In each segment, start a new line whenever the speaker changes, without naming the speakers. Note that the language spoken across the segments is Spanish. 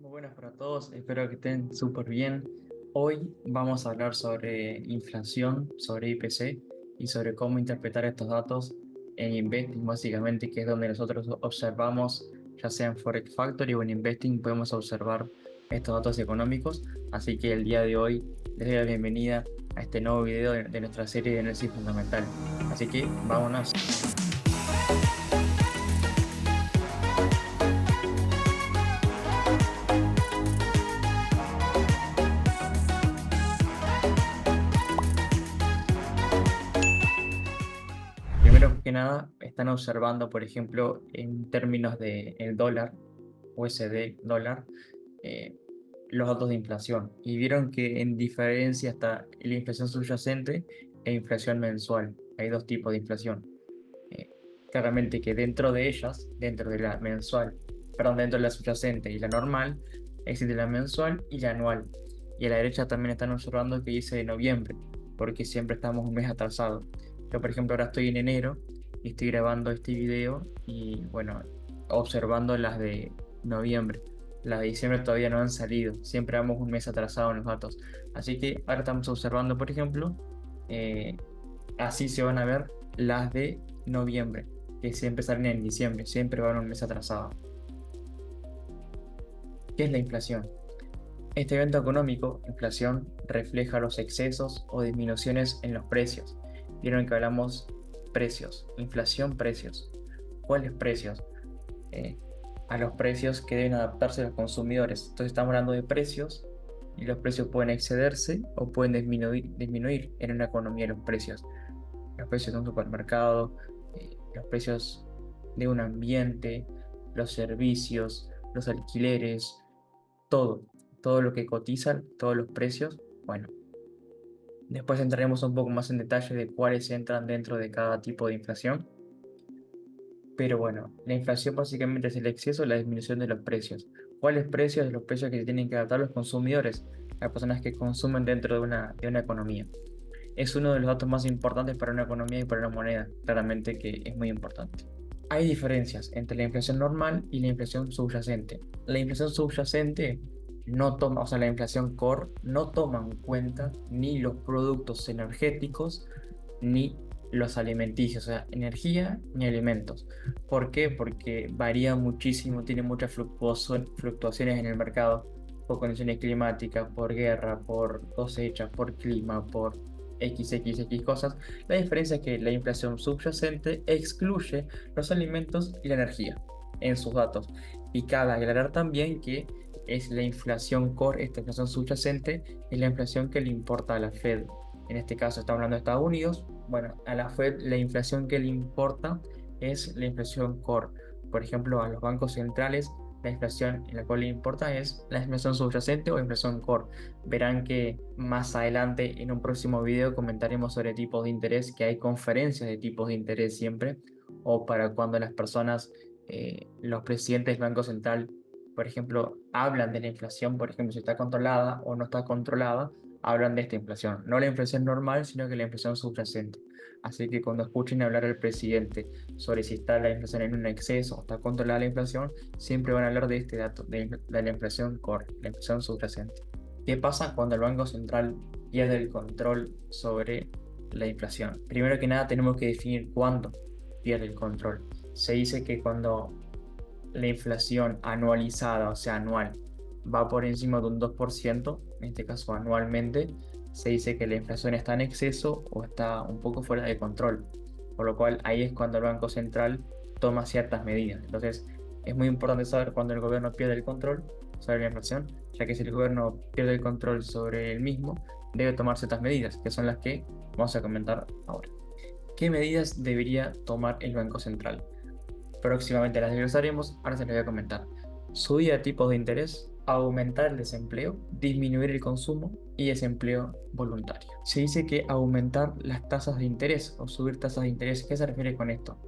Muy buenas para todos, espero que estén súper bien. Hoy vamos a hablar sobre inflación, sobre IPC y sobre cómo interpretar estos datos en Investing, básicamente, que es donde nosotros observamos, ya sea en Forex Factory o en Investing, podemos observar estos datos económicos. Así que el día de hoy les doy la bienvenida a este nuevo video de nuestra serie de análisis fundamental. Así que vámonos. Primero que nada, están observando, por ejemplo, en términos de el dólar, USD dólar, eh, los datos de inflación y vieron que en diferencia está la inflación subyacente e inflación mensual. Hay dos tipos de inflación. Eh, Claramente que dentro de ellas, dentro de la mensual, perdón, dentro de la subyacente y la normal, existe la mensual y la anual. Y a la derecha también están observando que dice de noviembre, porque siempre estamos un mes atrasado. Yo, por ejemplo, ahora estoy en enero y estoy grabando este video y, bueno, observando las de noviembre. Las de diciembre todavía no han salido, siempre vamos un mes atrasado en los datos. Así que ahora estamos observando, por ejemplo, eh, así se van a ver las de noviembre, que siempre salen en diciembre, siempre van un mes atrasado. ¿Qué es la inflación? Este evento económico, inflación, refleja los excesos o disminuciones en los precios. Vieron que hablamos precios, inflación, precios. ¿Cuáles precios? Eh, a los precios que deben adaptarse los consumidores. Entonces estamos hablando de precios y los precios pueden excederse o pueden disminuir en una economía los precios. Los precios de un supermercado, los precios de un ambiente, los servicios, los alquileres, todo, todo lo que cotizan, todos los precios. Bueno, después entraremos un poco más en detalle de cuáles entran dentro de cada tipo de inflación. Pero bueno, la inflación básicamente es el exceso o la disminución de los precios. ¿Cuáles precios? Los precios que se tienen que adaptar los consumidores, las personas que consumen dentro de una economía. Es uno de los datos más importantes para una economía y para una moneda, claramente que es muy importante. Hay diferencias entre la inflación normal y la inflación subyacente. La inflación subyacente no toma, o sea, la inflación core no toma en cuenta ni los productos energéticos ni los alimenticios, o sea, energía ni alimentos. ¿Por qué? Porque varía muchísimo, tiene muchas fluctuaciones en el mercado por condiciones climáticas, por guerra, por cosecha, por clima, por XXX cosas. La diferencia es que la inflación subyacente excluye los alimentos y la energía en sus datos. Y cabe aclarar también que es la inflación core, esta inflación subyacente, es la inflación que le importa a la Fed. En este caso estamos hablando de Estados Unidos. Bueno, a la Fed la inflación que le importa es la inflación core. Por ejemplo, a los bancos centrales la inflación en la cual le importa es la inflación subyacente o inflación core. Verán que más adelante en un próximo video comentaremos sobre tipos de interés, que hay conferencias de tipos de interés siempre, o para cuando las personas, los presidentes del Banco Central, por ejemplo, hablan de la inflación, por ejemplo, si está controlada o no está controlada, hablan de esta inflación. No la inflación normal, sino que la inflación subyacente. Así que cuando escuchen hablar al presidente sobre si está la inflación en un exceso o está controlada la inflación, siempre van a hablar de este dato, de la inflación core, la inflación subyacente. ¿Qué pasa cuando el Banco Central pierde el control sobre la inflación? Primero que nada tenemos que definir cuándo pierde el control. Se dice que cuando la inflación anualizada, o sea, anual, va por encima de un 2%, en este caso anualmente, se dice que la inflación está en exceso o está un poco fuera de control. Por lo cual ahí es cuando el Banco Central toma ciertas medidas. Entonces, es muy importante saber cuando el gobierno pierde el control sobre la inflación, ya que si el gobierno pierde el control sobre el mismo, debe tomar ciertas medidas, que son las que vamos a comentar ahora. ¿Qué medidas debería tomar el Banco Central? Próximamente las desglosaremos, ahora se les voy a comentar. Subir a tipos de interés, aumentar el desempleo, disminuir el consumo y desempleo voluntario. Se dice que aumentar las tasas de interés o subir tasas de interés. ¿Qué se refiere con esto?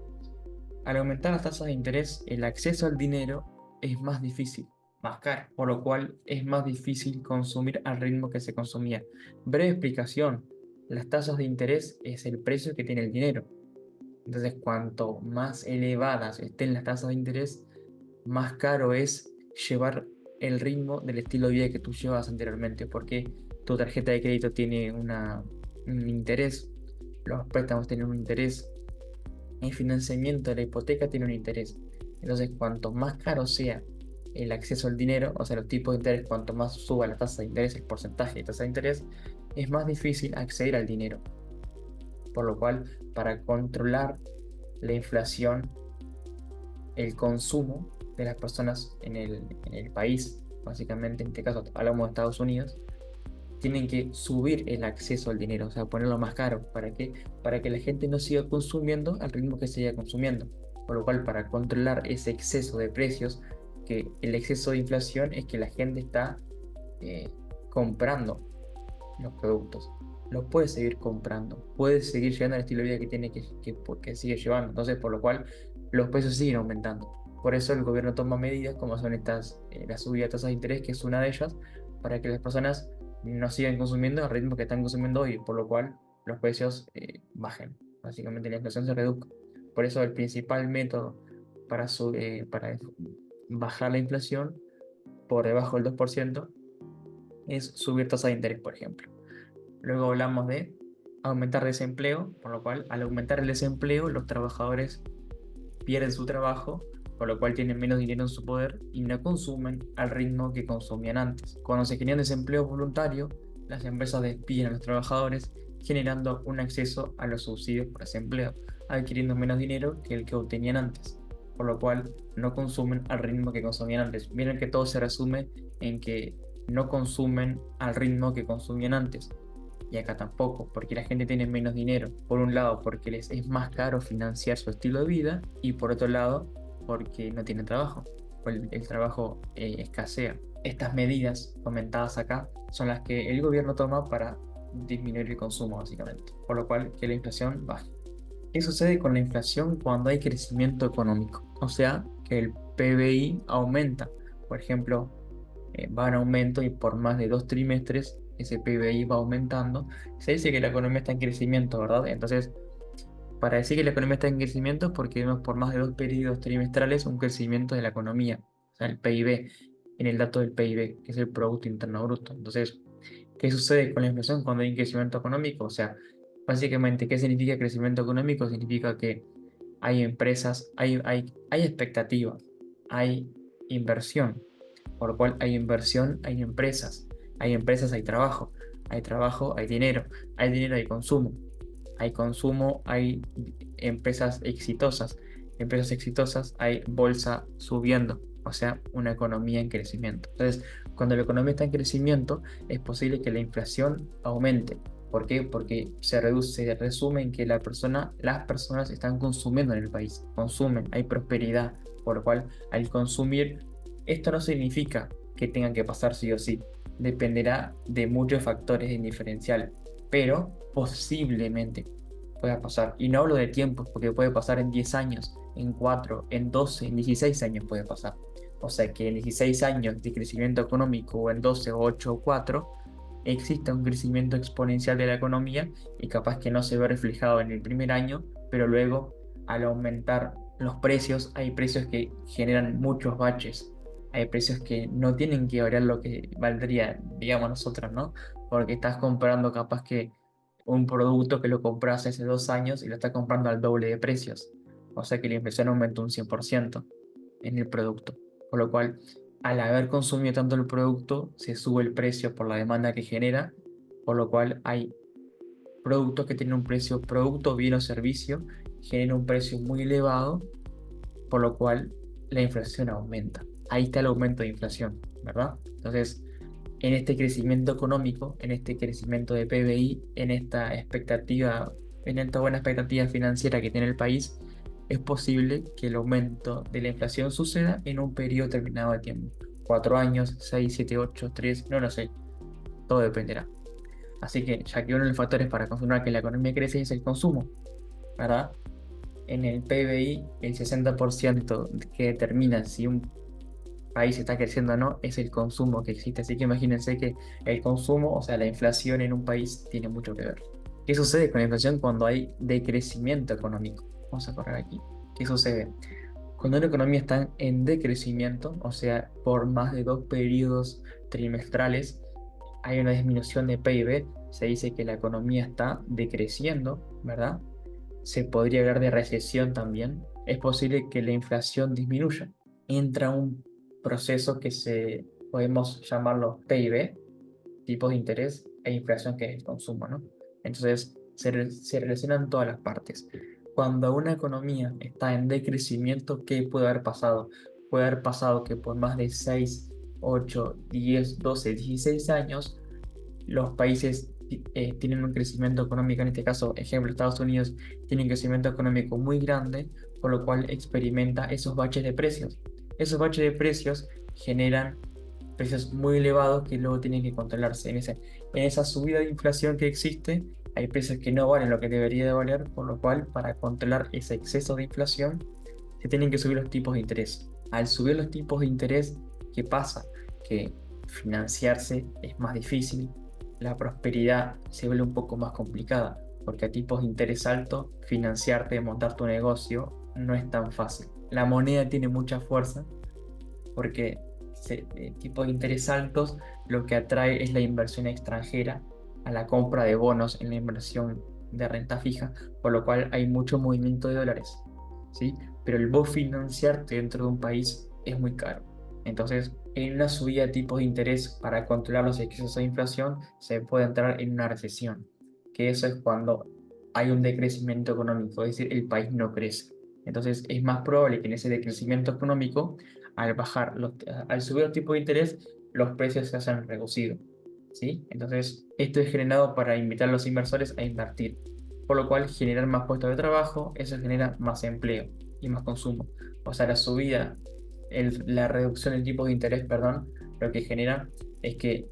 Al aumentar las tasas de interés, el acceso al dinero es más difícil, más caro, por lo cual es más difícil consumir al ritmo que se consumía. Breve explicación, las tasas de interés es el precio que tiene el dinero. Entonces, cuanto más elevadas estén las tasas de interés, más caro es llevar el ritmo del estilo de vida que tú llevas anteriormente, porque tu tarjeta de crédito tiene un interés, los préstamos tienen un interés, el financiamiento de la hipoteca tiene un interés. Entonces, cuanto más caro sea el acceso al dinero, o sea, los tipos de interés, cuanto más suba la tasa de interés, el porcentaje de tasa de interés, es más difícil acceder al dinero. Por lo cual, para controlar la inflación, el consumo de las personas en el país, básicamente en este caso hablamos de Estados Unidos, tienen que subir el acceso al dinero, o sea, ponerlo más caro. ¿Para qué? Para que la gente no siga consumiendo al ritmo que siga consumiendo. Por lo cual, para controlar ese exceso de precios, que el exceso de inflación es que la gente está eh, comprando los productos. Los puede seguir comprando, puede seguir llevando el estilo de vida que tiene que sigue llevando. Entonces, por lo cual, los precios siguen aumentando. Por eso el gobierno toma medidas como son estas, la subida de tasas de interés, que es una de ellas, para que las personas no sigan consumiendo al ritmo que están consumiendo hoy, por lo cual los precios bajen. Básicamente la inflación se reduzca. Por eso el principal método para bajar la inflación por debajo del 2% es subir tasa de interés, por ejemplo. Luego hablamos de aumentar desempleo, por lo cual al aumentar el desempleo los trabajadores pierden su trabajo, por lo cual tienen menos dinero en su poder y no consumen al ritmo que consumían antes. Cuando se genera desempleo voluntario, las empresas despiden a los trabajadores, generando un acceso a los subsidios por desempleo, adquiriendo menos dinero que el que obtenían antes, por lo cual no consumen al ritmo que consumían antes. Miren que todo se resume en que no consumen al ritmo que consumían antes. Y acá tampoco, porque la gente tiene menos dinero. Por un lado, porque les es más caro financiar su estilo de vida, y por otro lado, porque no tienen trabajo, o el trabajo escasea. Estas medidas comentadas acá son las que el gobierno toma para disminuir el consumo, básicamente, por lo cual que la inflación baje. ¿Qué sucede con la inflación cuando hay crecimiento económico? O sea, que el PBI aumenta. Por ejemplo, va en aumento y por más de 2 trimestres ese PBI va aumentando. Se dice que la economía está en crecimiento, ¿verdad? Entonces, para decir que la economía está en crecimiento es porque vemos por más de 2 periodos trimestrales un crecimiento de la economía, o sea, el PIB, en el dato del PIB, que es el Producto Interno Bruto. Entonces, ¿qué sucede con la inflación cuando hay un crecimiento económico? O sea, básicamente, ¿qué significa crecimiento económico? Significa que hay empresas, hay expectativas, hay inversión, por lo cual hay inversión, hay empresas, hay trabajo, hay dinero, hay consumo, hay empresas exitosas, hay bolsa subiendo, o sea, una economía en crecimiento. Entonces, cuando la economía está en crecimiento, es posible que la inflación aumente. ¿Por qué? Porque se resume en que las personas están consumiendo en el país, consumen, hay prosperidad, por lo cual al consumir, esto no significa que tengan que pasar sí o sí, dependerá de muchos factores en diferencial, pero posiblemente pueda pasar. Y no hablo de tiempos, porque puede pasar en 10 años, en 4, en 12, en 16 años puede pasar. O sea que en 16 años de crecimiento económico, o en 12, o 8 o 4, exista un crecimiento exponencial de la economía y capaz que no se ve reflejado en el primer año, pero luego al aumentar los precios, hay precios que generan muchos baches, hay precios que no tienen que variar lo que valdría, digamos nosotros, ¿no? Porque estás comprando capaz que un producto que lo compras hace 2 años y lo estás comprando al doble de precios. O sea que la inflación aumentó un 100% en el producto. Por lo cual, al haber consumido tanto el producto, se sube el precio por la demanda que genera. Por lo cual, hay productos que tienen un precio, producto, bien o servicio, genera un precio muy elevado, por lo cual la inflación aumenta. Ahí está el aumento de inflación, ¿verdad? Entonces, en este crecimiento económico, en este crecimiento de PBI, en esta buena expectativa financiera que tiene el país, es posible que el aumento de la inflación suceda en un periodo determinado de tiempo. 4 años, 6, 7, 8, 3, no lo sé, todo dependerá. Así que, ya que uno de los factores para confirmar que la economía crece es el consumo, ¿verdad? En el PBI, el 60% que determina si un país está creciendo o no es el consumo que existe. Así que imagínense que el consumo, o sea, la inflación en un país tiene mucho que ver. ¿Qué sucede con la inflación cuando hay decrecimiento económico? Vamos a correr aquí. ¿Qué sucede? Cuando una economía está en decrecimiento, o sea, por más de 2 periodos trimestrales, hay una disminución de PIB, se dice que la economía está decreciendo, ¿verdad? Se podría hablar de recesión también. Es posible que la inflación disminuya. Entra un proceso que podemos llamarlo PIB, tipos de interés e inflación, que es el consumo, ¿no? Entonces, se relacionan todas las partes. Cuando una economía está en decrecimiento, ¿qué puede haber pasado? Puede haber pasado que por más de 6, 8, 10, 12, 16 años, los países tienen un crecimiento económico, en este caso, ejemplo, Estados Unidos tiene un crecimiento económico muy grande, por lo cual experimenta esos baches de precios. Esos baches de precios generan precios muy elevados que luego tienen que controlarse. En esa subida de inflación que existe, hay precios que no valen lo que debería de valer, por lo cual, para controlar ese exceso de inflación, se tienen que subir los tipos de interés. Al subir los tipos de interés, ¿qué pasa? Que financiarse es más difícil, la prosperidad se vuelve un poco más complicada, porque a tipos de interés altos, financiarte, montar tu negocio, no es tan fácil. La moneda tiene mucha fuerza porque tipos de interés altos lo que atrae es la inversión extranjera a la compra de bonos en la inversión de renta fija, por lo cual hay mucho movimiento de dólares, ¿sí? Pero el vos financiarte dentro de un país es muy caro. Entonces, en una subida de tipos de interés para controlar los excesos de inflación, se puede entrar en una recesión, que eso es cuando hay un decrecimiento económico, es decir, el país no crece. Entonces, es más probable que en ese decrecimiento económico, al subir los tipos de interés, los precios se hayan reducido, ¿sí? Entonces, esto es generado para invitar a los inversores a invertir, por lo cual generar más puestos de trabajo, eso genera más empleo y más consumo. O sea, la reducción del tipo de interés, perdón, lo que genera es que,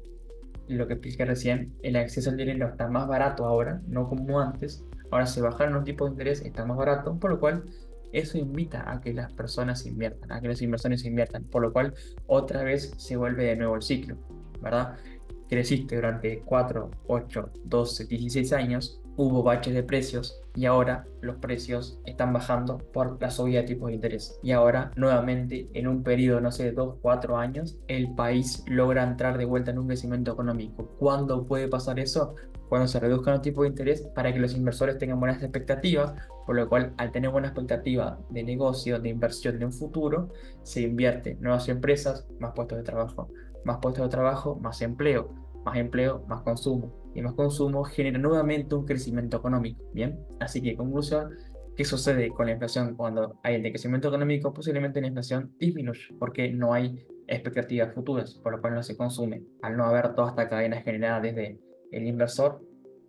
lo que expliqué recién, el acceso al dinero está más barato ahora, no como antes. Ahora se bajaron los tipos de interés, está más barato, por lo cual eso invita a que las personas inviertan, a que los inversores inviertan, por lo cual otra vez se vuelve de nuevo el ciclo, ¿verdad? Creciste durante 4, 8, 12, 16 años, hubo baches de precios y ahora los precios están bajando por la subida de tipos de interés. Y ahora, nuevamente, en un periodo, no sé, de 2, 4 años, el país logra entrar de vuelta en un crecimiento económico. ¿Cuándo puede pasar eso? Cuando se reduzcan los tipos de interés para que los inversores tengan buenas expectativas, por lo cual, al tener buena expectativa de negocio, de inversión de un futuro, se invierte en nuevas empresas, más puestos de trabajo. Más puestos de trabajo, más empleo, más consumo. Y más consumo genera nuevamente un crecimiento económico. Bien, así que conclusión, ¿qué sucede con la inflación? Cuando hay el decrecimiento económico, posiblemente la inflación disminuye porque no hay expectativas futuras, por lo cual no se consume, al no haber toda esta cadena generada desde el inversor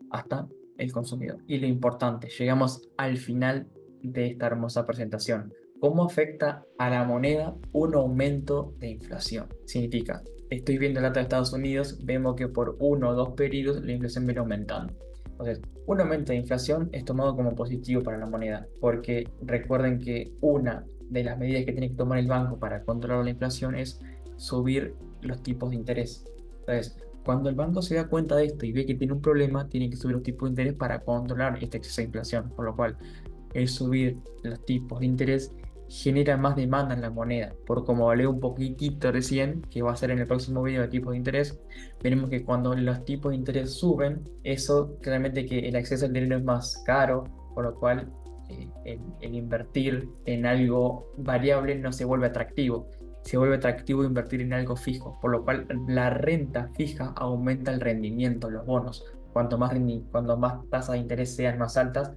hasta el consumidor. Y lo importante, llegamos al final de esta hermosa presentación. ¿Cómo afecta a la moneda un aumento de inflación? Significa, estoy viendo el dato de Estados Unidos, vemos que por 1 o 2 periodos la inflación viene aumentando. Entonces, un aumento de inflación es tomado como positivo para la moneda, porque recuerden que una de las medidas que tiene que tomar el banco para controlar la inflación es subir los tipos de interés. Entonces, cuando el banco se da cuenta de esto y ve que tiene un problema, tiene que subir los tipos de interés para controlar este exceso de inflación, por lo cual el subir los tipos de interés genera más demanda en la moneda. Por como hablé un poquitito recién, que va a ser en el próximo video de tipos de interés, veremos que cuando los tipos de interés suben, eso claramente que el acceso al dinero es más caro, por lo cual el invertir en algo variable no se vuelve atractivo. Se vuelve atractivo invertir en algo fijo, por lo cual la renta fija aumenta el rendimiento, los bonos. Cuanto más tasas de interés sean más altas,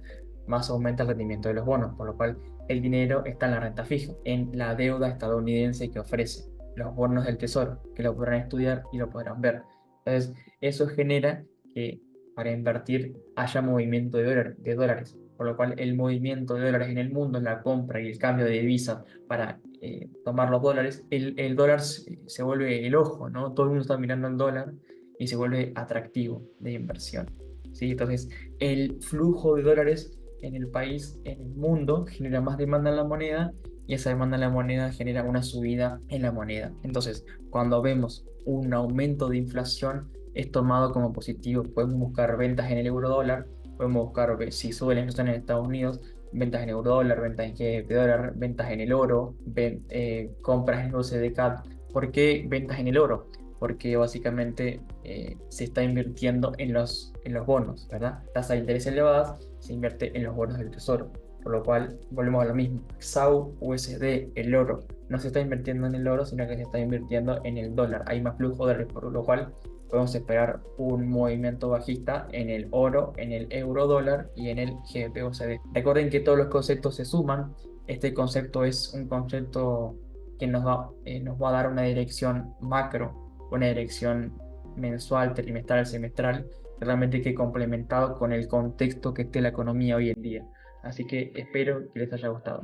más aumenta el rendimiento de los bonos, por lo cual el dinero está en la renta fija, en la deuda estadounidense que ofrece, los bonos del tesoro, que lo podrán estudiar y lo podrán ver. Entonces, eso genera que para invertir haya movimiento de dólares, por lo cual el movimiento de dólares en el mundo, la compra y el cambio de divisa para tomar los dólares, el dólar se vuelve el ojo, ¿no? Todo el mundo está mirando el dólar y se vuelve atractivo de inversión, ¿sí? Entonces, el flujo de dólares en el país, en el mundo, genera más demanda en la moneda y esa demanda en la moneda genera una subida en la moneda. Entonces, cuando vemos un aumento de inflación, es tomado como positivo. Podemos buscar ventas en el euro dólar, podemos buscar si sube la inflación en Estados Unidos, ventas en eurodólar, ventas en GBP dólar, ventas en el oro, compras en USD-CAD. ¿Por qué ventas en el oro? Porque básicamente se está invirtiendo en los bonos, ¿verdad? Tasas de interés elevadas, se invierte en los bonos del tesoro, por lo cual volvemos a lo mismo. XAU, USD, el oro, no se está invirtiendo en el oro, sino que se está invirtiendo en el dólar. Hay más flujo de dólares, por lo cual podemos esperar un movimiento bajista en el oro, en el euro dólar y en el GBP-USD. Recuerden que todos los conceptos se suman. Este concepto es un concepto que nos va a dar una dirección macro, una dirección mensual, trimestral, semestral, realmente que complementado con el contexto que esté la economía hoy en día. Así que espero que les haya gustado.